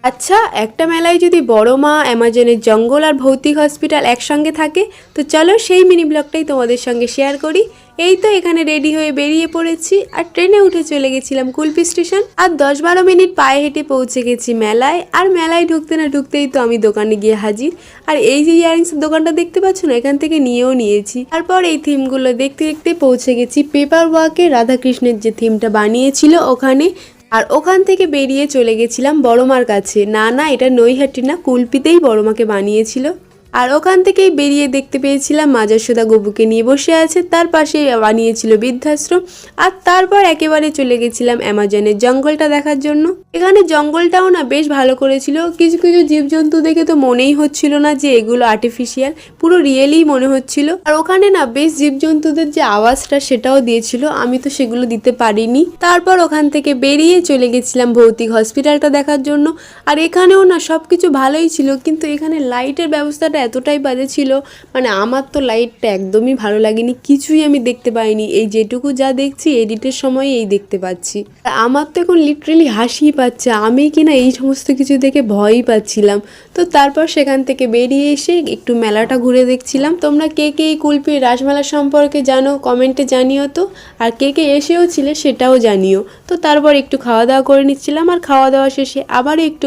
আচ্ছা, একটা মেলায় যদি বড় মা, অ্যামাজনের জঙ্গল আর ভৌতিক হসপিটাল একসঙ্গে থাকে, তো চলো সেই মিনি ব্লগটাই তোমাদের সঙ্গে শেয়ার করি। এই তো এখানে রেডি হয়ে বেরিয়ে পড়েছি আর ট্রেনে উঠে চলে গেছিলাম কুলপি স্টেশন। আর 10-12 মিনিট পায়ে হেঁটে পৌঁছে গেছি মেলায়। আর মেলায় ঢুকতে না ঢুকতেই তো আমি দোকানে গিয়ে হাজির। আর এই যে ইয়ারিংসের দোকানটা দেখতে পাচ্ছ না, এখান থেকে নিয়েও নিয়েছি। তারপর এই থিমগুলো দেখতে দেখতে পৌঁছে গেছি পেপার ওয়ার্কে রাধাকৃষ্ণের যে থিমটা বানিয়েছিল ওখানে। আর ওখান থেকে বেরিয়ে চলে গেছিলাম বড়মার কাছে। না না, এটা নৈহাটি না, কুলপিতেই বড়মাকে বানিয়েছিল। আর ওখান থেকেই বেরিয়ে দেখতে পেয়েছিলাম মা যশোদা গবুকে নিয়ে বসে আছে, তার পাশে বানিয়েছিল বৃদ্ধাশ্রম। আর তারপর একেবারে চলে গেছিলাম অ্যামাজনের জঙ্গলটা দেখার জন্য। এখানে জঙ্গলটাও না বেশ ভালো করেছিল। কিছু কিছু জীবজন্তু দেখে তো মনেই হচ্ছিল না যে এগুলো আর্টিফিশিয়াল, পুরো রিয়েলি মনে হচ্ছিল। আর ওখানে না বেশ জীবজন্তুদের যে আওয়াজটা সেটাও দিয়েছিল, আমি তো সেগুলো দিতে পারিনি। তারপর ওখান থেকে বেরিয়ে চলে গেছিলাম ভৌতিক হসপিটালটা দেখার জন্য। আর এখানেও না সবকিছু ভালোই ছিল, কিন্তু এখানে লাইটের ব্যবস্থাটা এতটাই বাজে ছিল, মানে আমার তো লাইটটা একদমই ভালো লাগেনি, কিছুই আমি দেখতে পাইনি। এই যেটুকু যা দেখছি এডিটের সময় এই দেখতে পাচ্ছি। আমার তো এখন লিটারেলি হাসিই পাচ্ছে, আমি কিনা এই সমস্ত কিছু দেখে ভয়ই পাচ্ছিলাম। তো তারপর সেখান থেকে বেরিয়ে এসে একটু মেলাটা ঘুরে দেখছিলাম। তোমরা কে কে এই কুলপির রাসমেলা সম্পর্কে জানো কমেন্টে জানিও তো, আর কে কে এসেও ছিলে সেটাও জানিও। তো তারপর একটু খাওয়া দাওয়া করে নিচ্ছিলাম, আর খাওয়া দাওয়া শেষে আবার একটু